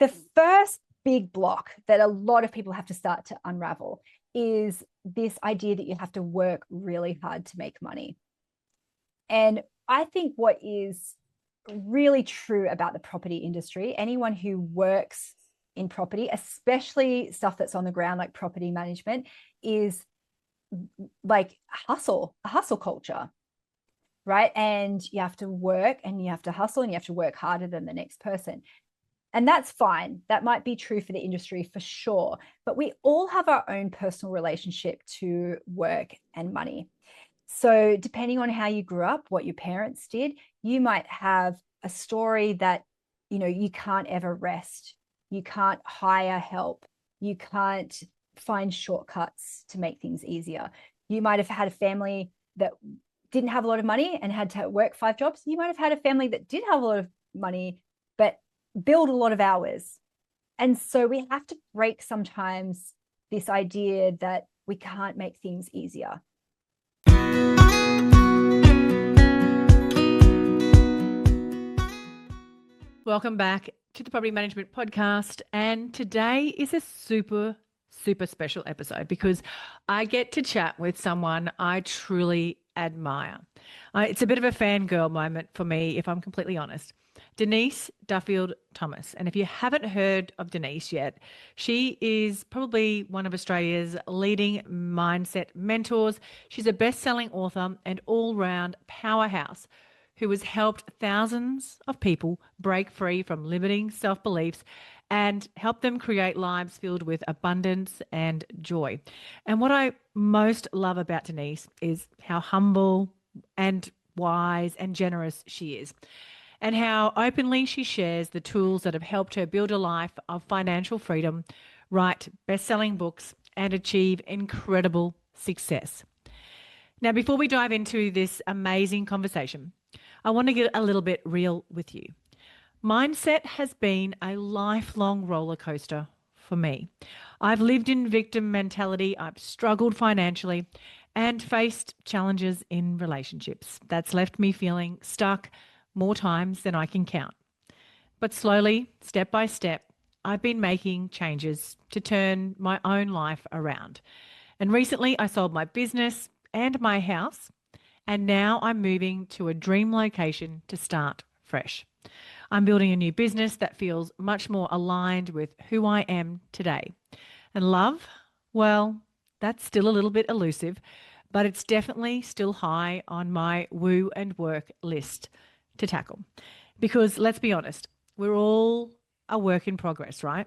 The first big block that a lot of people have to start to unravel is this idea that you have to work really hard to make money. And I think what is really true about the property industry, anyone who works in property, especially stuff that's on the ground like property management, is like a hustle culture, right? And you have to work and you have to hustle and you have to work harder than the next person. And that's fine. That might be true for the industry for sure. But we all have our own personal relationship to work and money. So depending on how you grew up, what your parents did, you might have a story that, you can't ever rest. You can't hire help. You can't find shortcuts to make things easier. You might have had a family that didn't have a lot of money and had to work 5 jobs. You might have had a family that did have a lot of money, but build a lot of hours. And so we have to break sometimes this idea that we can't make things easier. Welcome back to the Property Management Podcast. And today is a super special episode because I get to chat with someone I truly admire. It's a bit of a fangirl moment for me, if I'm completely honest. Denise Duffield-Thomas. And if you haven't heard of Denise yet, she is probably one of Australia's leading mindset mentors. She's a best-selling author and all-round powerhouse who has helped thousands of people break free from limiting self-beliefs and help them create lives filled with abundance and joy. And what I most love about Denise is how humble and wise and generous she is, and how openly she shares the tools that have helped her build a life of financial freedom, write best-selling books, and achieve incredible success. Now, before we dive into this amazing conversation, I want to get a little bit real with you. Mindset has been a lifelong roller coaster for me. I've lived in victim mentality, I've struggled financially, and faced challenges in relationships. That's left me feeling stuck more times than I can count. But slowly, step by step, I've been making changes to turn my own life around. And recently I sold my business and my house, and now I'm moving to a dream location to start fresh. I'm building a new business that feels much more aligned with who I am today. And love, well, that's still a little bit elusive, but it's definitely still high on my woo and work list to tackle. Because let's be honest, we're all a work in progress, right?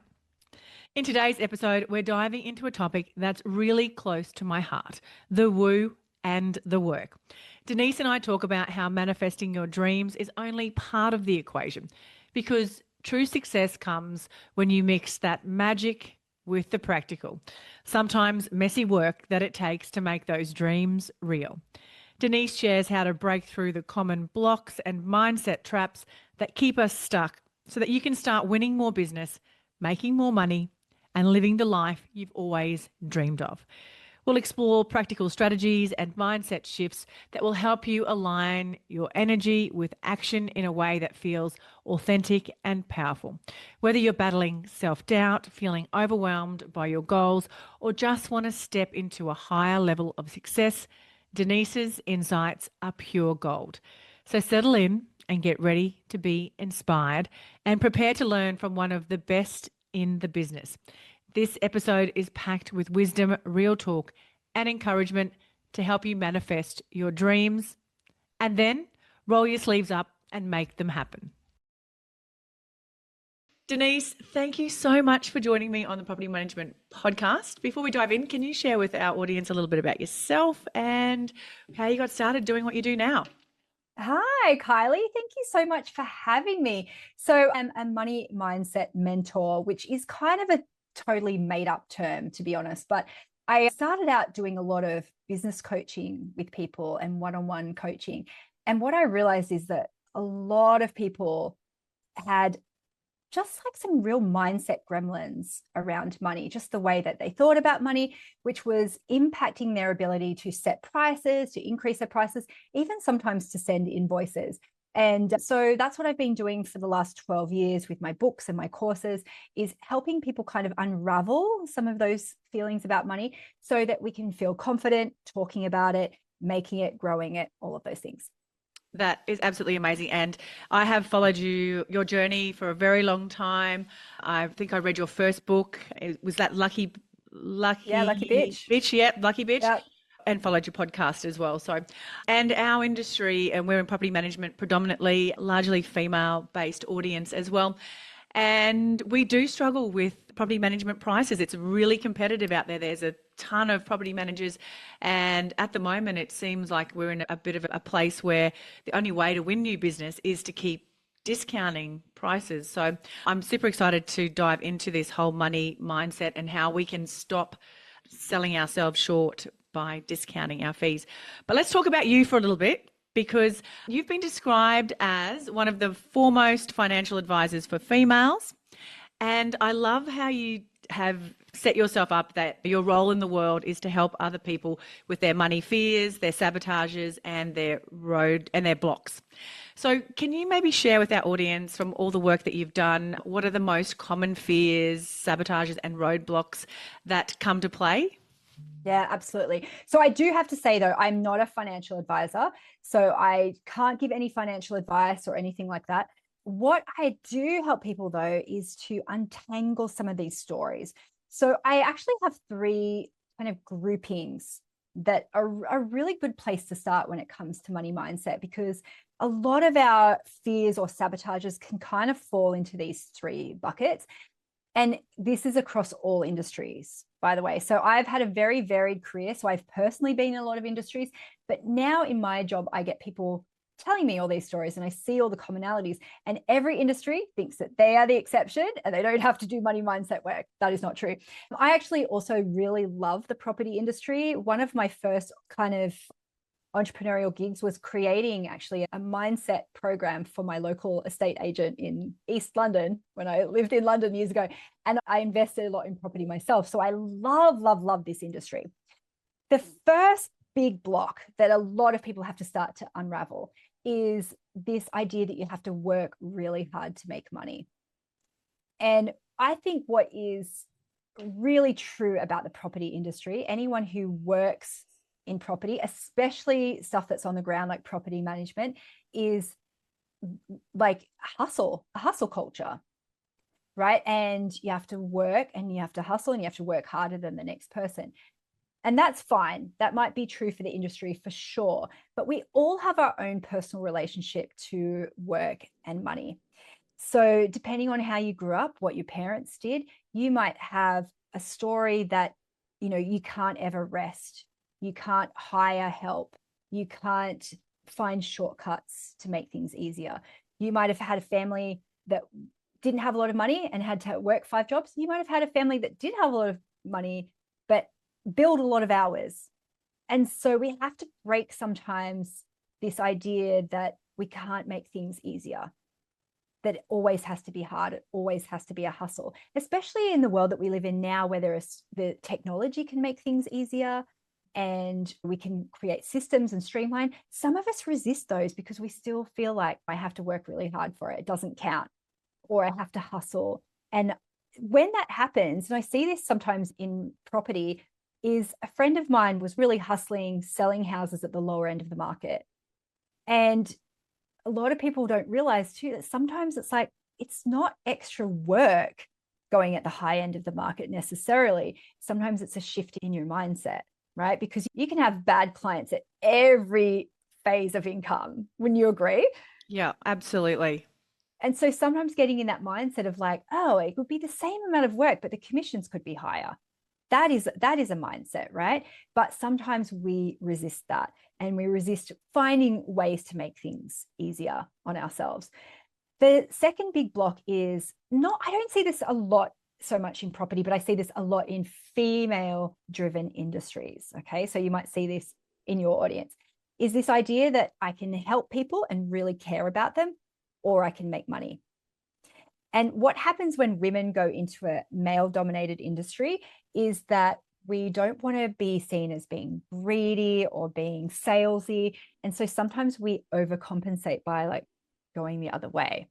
In today's episode, we're diving into a topic that's really close to my heart, the woo and the work. Denise and I talk about how manifesting your dreams is only part of the equation, because true success comes when you mix that magic with the practical, sometimes messy work that it takes to make those dreams real. Denise shares how to break through the common blocks and mindset traps that keep us stuck so that you can start winning more business, making more money, and living the life you've always dreamed of. We'll explore practical strategies and mindset shifts that will help you align your energy with action in a way that feels authentic and powerful. Whether you're battling self-doubt, feeling overwhelmed by your goals, or just want to step into a higher level of success, Denise's insights are pure gold. So settle in and get ready to be inspired and prepare to learn from one of the best in the business. This episode is packed with wisdom, real talk, and encouragement to help you manifest your dreams and then roll your sleeves up and make them happen. Denise, thank you so much for joining me on the Property Management Podcast. Before we dive in, can you share with our audience a little bit about yourself and how you got started doing what you do now? Hi, Kylie. Thank you so much for having me. So I'm a money mindset mentor, which is kind of a totally made up term, to be honest. But I started out doing a lot of business coaching with people and one-on-one coaching. And what I realized is that a lot of people had just like some real mindset gremlins around money, just the way that they thought about money, which was impacting their ability to set prices, to increase their prices, even sometimes to send invoices. And so that's what I've been doing for the last 12 years with my books and my courses, is helping people kind of unravel some of those feelings about money so that we can feel confident talking about it, making it, growing it, all of those things. That is absolutely amazing. And I have followed your journey for a very long time. I think I read your first book. It was that Yeah, lucky bitch. Bitch? Yeah, Lucky Bitch. Yeah. And followed your podcast as well. So, and our industry, and we're in property management predominantly, largely female based audience as well. And we do struggle with property management prices. It's really competitive out there. There's a ton of property managers. And at the moment, it seems like we're in a bit of a place where the only way to win new business is to keep discounting prices. So I'm super excited to dive into this whole money mindset and how we can stop selling ourselves short by discounting our fees. But let's talk about you for a little bit, because you've been described as one of the foremost financial advisors for females. And I love how you have set yourself up that your role in the world is to help other people with their money fears, their sabotages, and their blocks. So can you maybe share with our audience, from all the work that you've done, what are the most common fears, sabotages, and roadblocks that come to play? Yeah, absolutely. So I do have to say, though, I'm not a financial advisor, so I can't give any financial advice or anything like that. What I do help people, though, is to untangle some of these stories. So I actually have three kind of groupings that are a really good place to start when it comes to money mindset, because a lot of our fears or sabotages can kind of fall into these three buckets. And this is across all industries, by the way. So I've had a very varied career. So I've personally been in a lot of industries, but now in my job, I get people telling me all these stories and I see all the commonalities. And every industry thinks that they are the exception and they don't have to do money mindset work. That is not true. I actually also really love the property industry. One of my first kind of entrepreneurial gigs was creating actually a mindset program for my local estate agent in East London when I lived in London years ago. And I invested a lot in property myself. So I love this industry. The first big block that a lot of people have to start to unravel is this idea that you have to work really hard to make money. And I think what is really true about the property industry, anyone who works in property, especially stuff that's on the ground like property management, is like a hustle culture, right? And you have to work and you have to hustle and you have to work harder than the next person. And that's fine. That might be true for the industry for sure. But we all have our own personal relationship to work and money. So depending on how you grew up, what your parents did, you might have a story that, you can't ever rest. You can't hire help. You can't find shortcuts to make things easier. You might have had a family that didn't have a lot of money and had to work 5 jobs. You might have had a family that did have a lot of money, but build a lot of hours. And so we have to break sometimes this idea that we can't make things easier, that it always has to be hard. It always has to be a hustle, especially in the world that we live in now, where the technology can make things easier and we can create systems and streamline. Some of us resist those because we still feel like I have to work really hard for it. It doesn't count, or I have to hustle. And when that happens, and I see this sometimes in property, is a friend of mine was really hustling, selling houses at the lower end of the market. And a lot of people don't realize too that sometimes it's not extra work going at the high end of the market necessarily. Sometimes it's a shift in your mindset, right? Because you can have bad clients at every phase of income. Wouldn't you agree? Yeah, absolutely. And so sometimes getting in that mindset of like, oh, it would be the same amount of work, but the commissions could be higher. That is a mindset, right? But sometimes we resist that, and we resist finding ways to make things easier on ourselves. The second big block is I don't see this a lot so much in property, but I see this a lot in female driven industries. Okay. So you might see this in your audience, is this idea that I can help people and really care about them, or I can make money. And what happens when women go into a male dominated industry is that we don't want to be seen as being greedy or being salesy. And so sometimes we overcompensate by like going the other way,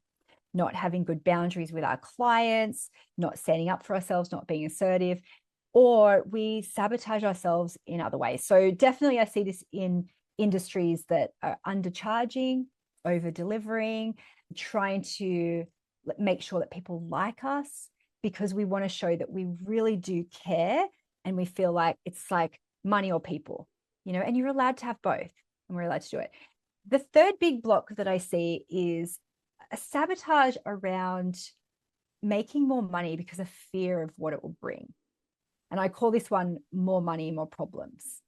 not having good boundaries with our clients, not standing up for ourselves, not being assertive, or we sabotage ourselves in other ways. So definitely I see this in industries that are undercharging, over delivering, trying to make sure that people like us because we want to show that we really do care, and we feel like it's like money or people, and you're allowed to have both, and we're allowed to do it. The third big block that I see is a sabotage around making more money because of fear of what it will bring. And I call this one more money, more problems.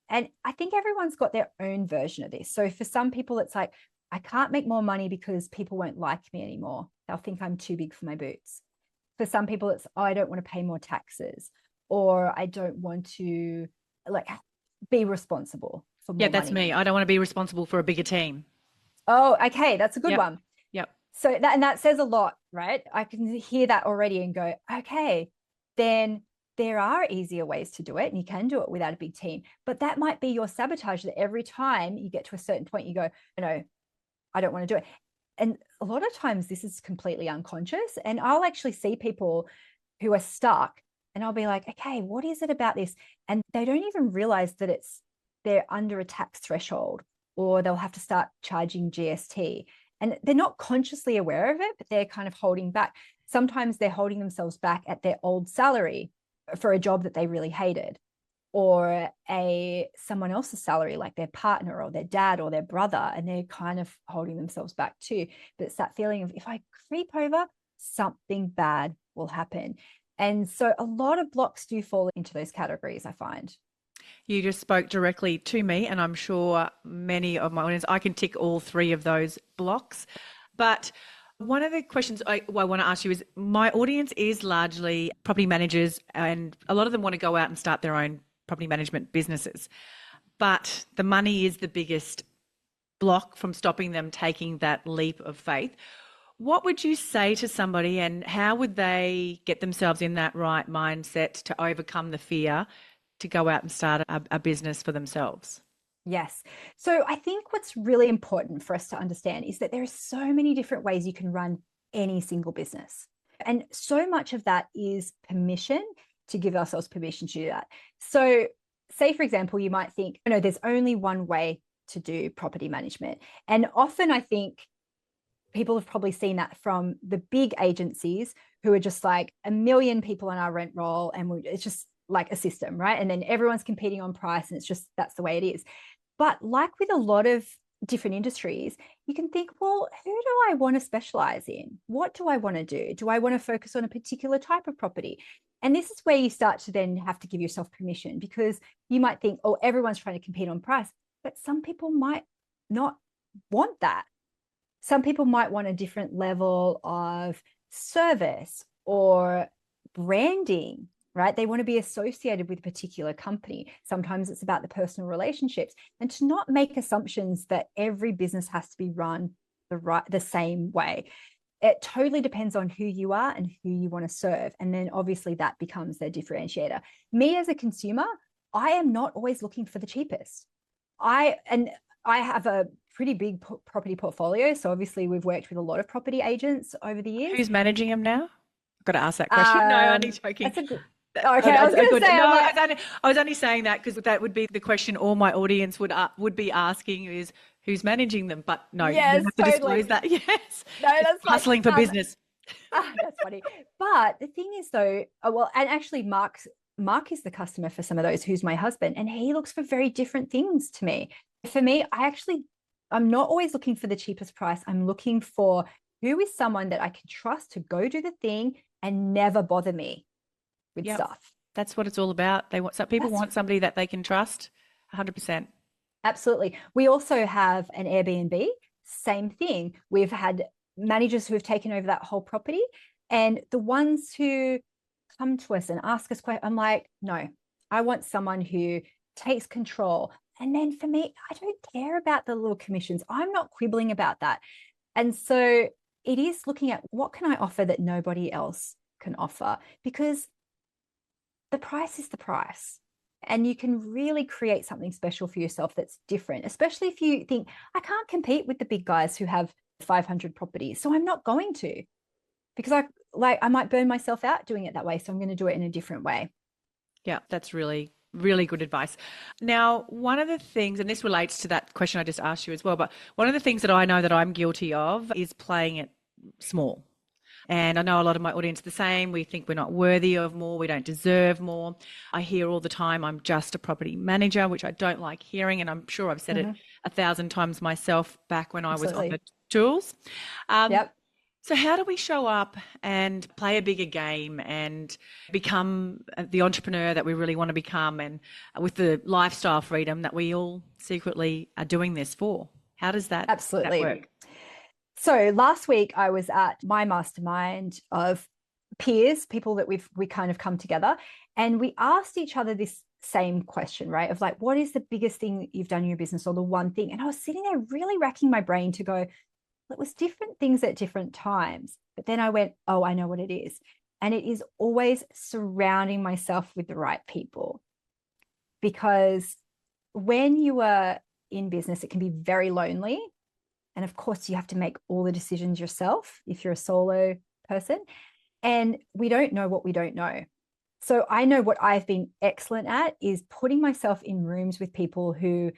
And I think everyone's got their own version of this. So for some people, it's like, I can't make more money because people won't like me anymore. They'll think I'm too big for my boots. For some people, it's, oh, I don't want to pay more taxes, or I don't want to be responsible for more Yeah, that's money. me. I don't want to be responsible for a bigger team. Oh, okay. That's a good one. Yep. So that says a lot, right? I can hear that already and go, okay, then there are easier ways to do it, and you can do it without a big team. But that might be your sabotage, that every time you get to a certain point, you go, I don't want to do it. And a lot of times this is completely unconscious. And I'll actually see people who are stuck, and I'll be like, okay, what is it about this? And they don't even realize that they're under a tax threshold, or they'll have to start charging GST. And they're not consciously aware of it, but they're kind of holding back. Sometimes they're holding themselves back at their old salary for a job that they really hated, or someone else's salary, like their partner or their dad or their brother, and they're kind of holding themselves back too. But it's that feeling of, if I creep over, something bad will happen. And so a lot of blocks do fall into those categories, I find. You just spoke directly to me, and I'm sure many of my audience, I can tick all three of those blocks. But one of the questions I want to ask you is, my audience is largely property managers, and a lot of them want to go out and start their own property management businesses. But the money is the biggest block from stopping them taking that leap of faith. What would you say to somebody, and how would they get themselves in that right mindset to overcome the fear to go out and start a business for themselves? Yes. So I think what's really important for us to understand is that there are so many different ways you can run any single business. And so much of that is permission, to give ourselves permission to do that. So say, for example, you might think, there's only one way to do property management. And often I think people have probably seen that from the big agencies who are just like a million people on our rent roll, and it's just like a system, right? And then everyone's competing on price, and it's just, that's the way it is. But like with a lot of different industries, you can think, well, who do I want to specialize in? What do I want to do? Do I want to focus on a particular type of property? And this is where you start to then have to give yourself permission, because you might think, oh, everyone's trying to compete on price, but some people might not want that. Some people might want a different level of service or branding, right? They want to be associated with a particular company. Sometimes it's about the personal relationships, and to not make assumptions that every business has to be run the same way. It totally depends on who you are and who you want to serve. And then obviously that becomes their differentiator. Me as a consumer, I am not always looking for the cheapest. I have a pretty big property portfolio. So obviously we've worked with a lot of property agents over the years. Who's managing them now? I've got to ask that question. No, I'm only joking. That's a good. Okay, I was going to say. No, I was only saying that because that would be the question all my audience would be asking is, who's managing them? But no, yes, you have to disclose that. Yes, no, that's hustling for business. That's funny. But the thing is, though, and actually, Mark is the customer for some of those, who's my husband, and he looks for very different things to me. For me, I'm not always looking for the cheapest price. I'm looking for who is someone that I can trust to go do the thing and never bother me with stuff. That's what it's all about. People want somebody that they can trust 100%. Absolutely. We also have an Airbnb, same thing. We've had managers who have taken over that whole property, and the ones who come to us and ask us questions, I'm like, no, I want someone who takes control. And then for me, I don't care about the little commissions. I'm not quibbling about that. And so it is looking at, what can I offer that nobody else can offer? Because the price is the price. And you can really create something special for yourself that's different, especially if you think, I can't compete with the big guys who have 500 properties. So I'm not going to, because I might burn myself out doing it that way. So I'm going to do it in a different way. Yeah, that's really, really good advice. Now, one of the things, and this relates to that question I just asked you as well, but one of the things that I know that I'm guilty of is playing it small. And I know a lot of my audience are the same. We think we're not worthy of more. We don't deserve more. I hear all the time, I'm just a property manager, which I don't like hearing. And I'm sure I've said it 1,000 times myself back when I was on the Absolutely. tools. Um, Yep. so how do we show up and play a bigger game and become the entrepreneur that we really want to become, and with the lifestyle freedom that we all secretly are doing this for? How does that Absolutely. work? So last week I was at my mastermind of peers, people that we kind of come together, and we asked each other this same question, right? Of like, what is the biggest thing you've done in your business, or the one thing? And I was sitting there really racking my brain to go, it was different things at different times. But then I went, oh, I know what it is. And it is always surrounding myself with the right people. Because when you are in business, it can be very lonely. And of course, you have to make all the decisions yourself if you're a solo person. And we don't know what we don't know. So I know what I've been excellent at is putting myself in rooms with people who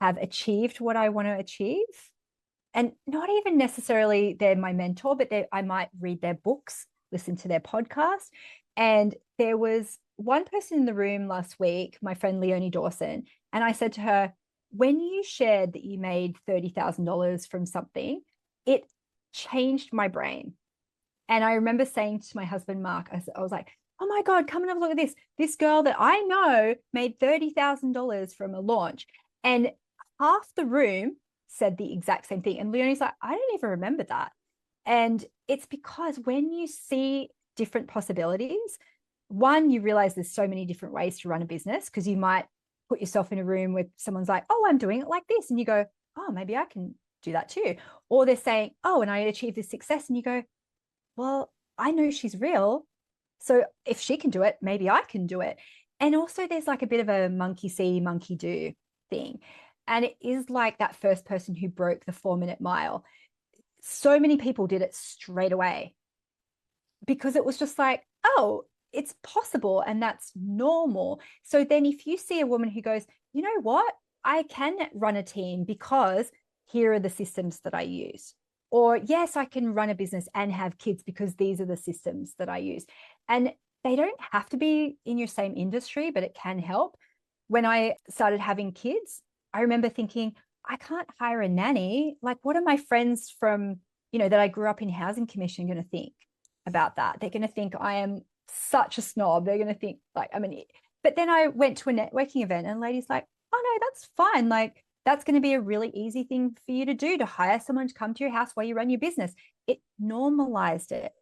have achieved what I want to achieve. And not even necessarily they're my mentor, but I might read their books, listen to their podcast. And there was one person in the room last week, my friend Leonie Dawson, and I said to her, when you shared that you made $30,000 from something, it changed my brain. And I remember saying to my husband, Mark, I was like, oh my God, come and have a look at this. This girl that I know made $30,000 from a launch. And half the room said the exact same thing. And Leonie's like, I don't even remember that. And it's because when you see different possibilities, one, you realize there's so many different ways to run a business, because you might put yourself in a room where someone's like, oh, I'm doing it like this. And you go, oh, maybe I can do that too. Or they're saying, oh, and I achieved this success. And you go, well, I know she's real. So if she can do it, maybe I can do it. And also there's like a bit of a monkey see, monkey do thing. And it is like that first person who broke the 4-minute mile. So many people did it straight away because it was just like, oh, it's possible and that's normal. So then if you see a woman who goes, you know what, I can run a team because here are the systems that I use. Or yes, I can run a business and have kids because these are the systems that I use. And they don't have to be in your same industry, but it can help. When I started having kids, I remember thinking, I can't hire a nanny. Like, what are my friends from, that I grew up in housing commission going to think about that? They're going to think I am such a snob. They're going to think like, but then I went to a networking event and a lady's like, oh no, that's fine. Like, that's going to be a really easy thing for you to do, to hire someone to come to your house while you run your business. It normalized it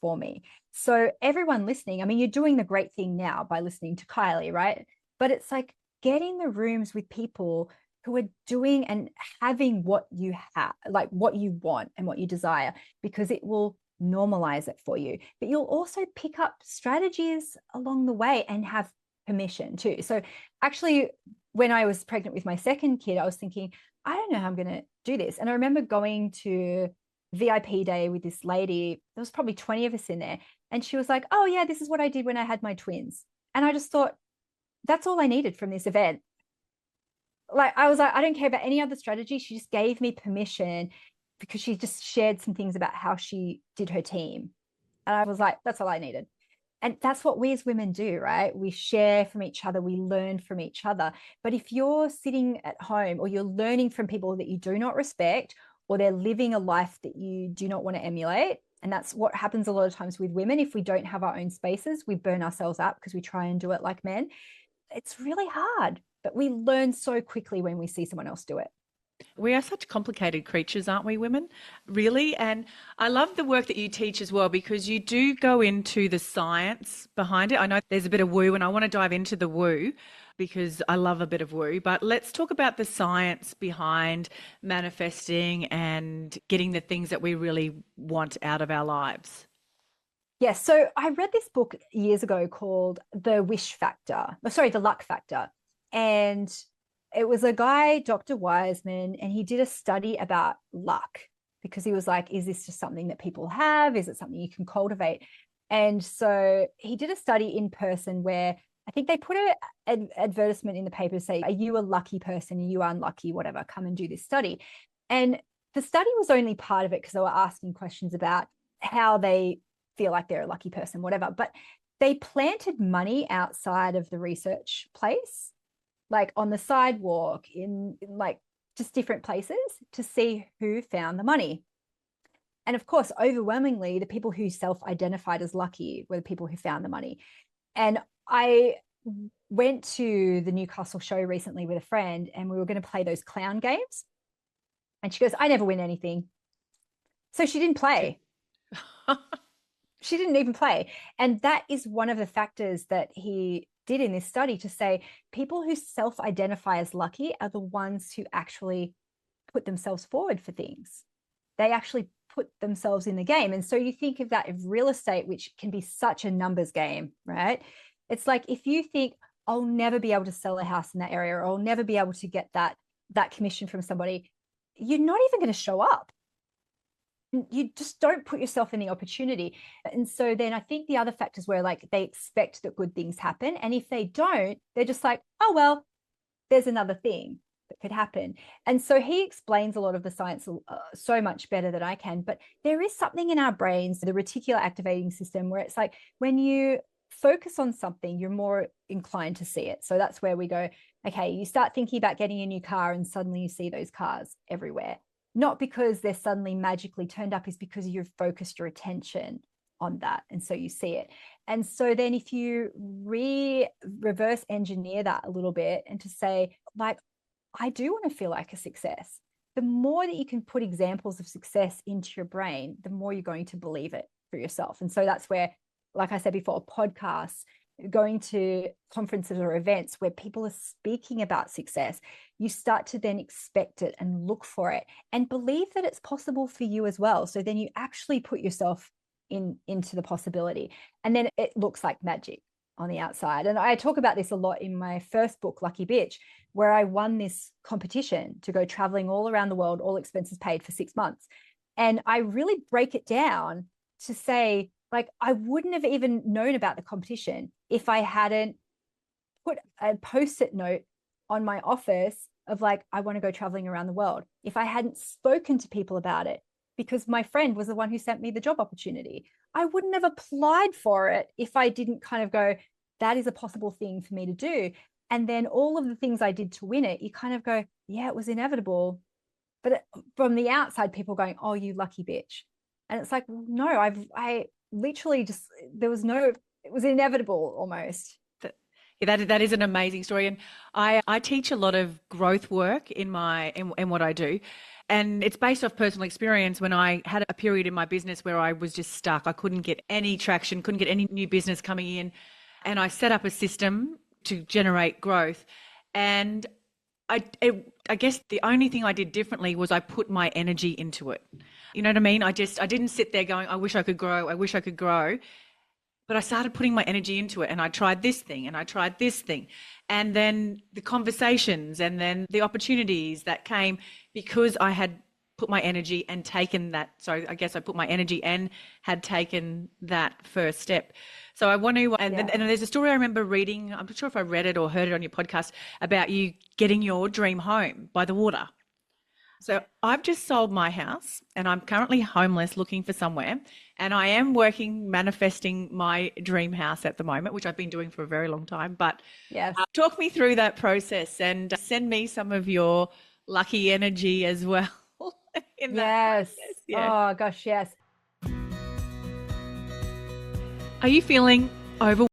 for me. So everyone listening, you're doing the great thing now by listening to Kylie, right? But it's like, get in the rooms with people who are doing and having what you have, like what you want and what you desire, because it will normalize it for you. But you'll also pick up strategies along the way and have permission too. So actually, when I was pregnant with my second kid, I was thinking, I don't know how I'm going to do this. And I remember going to VIP day with this lady. There was probably 20 of us in there. And she was like, oh yeah, this is what I did when I had my twins. And I just thought, that's all I needed from this event. Like, I was like, I don't care about any other strategy. She just gave me permission because she just shared some things about how she did her team. And I was like, that's all I needed. And that's what we as women do, right? We share from each other, we learn from each other. But if you're sitting at home or you're learning from people that you do not respect, or they're living a life that you do not want to emulate, and that's what happens a lot of times with women. If we don't have our own spaces, we burn ourselves out because we try and do it like men. It's really hard, but we learn so quickly when we see someone else do it. We are such complicated creatures, aren't we, women? Really? And I love the work that you teach as well, because you do go into the science behind it. I know there's a bit of woo, and I want to dive into the woo because I love a bit of woo. But let's talk about the science behind manifesting and getting the things that we really want out of our lives. Yes. So I read this book years ago called The Luck Factor. And it was a guy, Dr. Wiseman, and he did a study about luck, because he was like, is this just something that people have? Is it something you can cultivate? And so he did a study in person where I think they put an advertisement in the paper to say, are you a lucky person? Are you unlucky? Whatever, come and do this study. And the study was only part of it because they were asking questions about how they feel like they're a lucky person, whatever. But they planted money outside of the research place, like on the sidewalk, in like just different places to see who found the money. And of course, overwhelmingly, the people who self-identified as lucky were the people who found the money. And I went to the Newcastle show recently with a friend, and we were going to play those clown games. And she goes, I never win anything. So she didn't play. She didn't even play. And that is one of the factors that he did in this study, to say people who self-identify as lucky are the ones who actually put themselves forward for things. They actually put themselves in the game. And so you think of that of real estate, which can be such a numbers game, right? It's like, if you think, I'll never be able to sell a house in that area, or I'll never be able to get that commission from somebody, you're not even going to show up. You just don't put yourself in the opportunity. And so then I think the other factors where like they expect that good things happen. And if they don't, they're just like, oh, well, there's another thing that could happen. And so he explains a lot of the science so much better than I can. But there is something in our brains, the reticular activating system, where it's like when you focus on something, you're more inclined to see it. So that's where we go, okay, you start thinking about getting a new car and suddenly you see those cars everywhere. Not because they're suddenly magically turned up, is because you've focused your attention on that. And so you see it. And so then if you reverse engineer that a little bit and to say, like, I do want to feel like a success. The more that you can put examples of success into your brain, the more you're going to believe it for yourself. And so that's where, like I said before, podcasts, going to conferences or events where people are speaking about success, you start to then expect it and look for it and believe that it's possible for you as well. So then you actually put yourself into the possibility, and then it looks like magic on the outside. And I talk about this a lot in my first book, Lucky Bitch, where I won this competition to go traveling all around the world, all expenses paid, for 6 months. And I really break it down to say, like, I wouldn't have even known about the competition if I hadn't put a post-it note on my office of like, I want to go traveling around the world. If I hadn't spoken to people about it, because my friend was the one who sent me the job opportunity, I wouldn't have applied for it if I didn't kind of go, that is a possible thing for me to do. And then all of the things I did to win it, you kind of go, yeah, it was inevitable. But from the outside, people going, oh, you lucky bitch. And it's like, well, no, I literally just, there was no, it was inevitable almost. That is an amazing story. And I teach a lot of growth work in what I do. And it's based off personal experience. When I had a period in my business where I was just stuck, I couldn't get any traction, couldn't get any new business coming in. And I set up a system to generate growth. And I guess the only thing I did differently was I put my energy into it. You know what I mean? I didn't sit there going, I wish I could grow. I wish I could grow. But I started putting my energy into it, and I tried this thing and I tried this thing. And then the conversations and then the opportunities that came because I had put my energy and taken that. So I guess I put my energy and had taken that first step. So I want to, and there's a story I remember reading, I'm not sure if I read it or heard it on your podcast, about you getting your dream home by the water. So I've just sold my house and I'm currently homeless looking for somewhere, and I am manifesting my dream house at the moment, which I've been doing for a very long time. But yes, talk me through that process and send me some of your lucky energy as well. In that process. Yeah. Oh gosh, yes. Are you feeling overwhelmed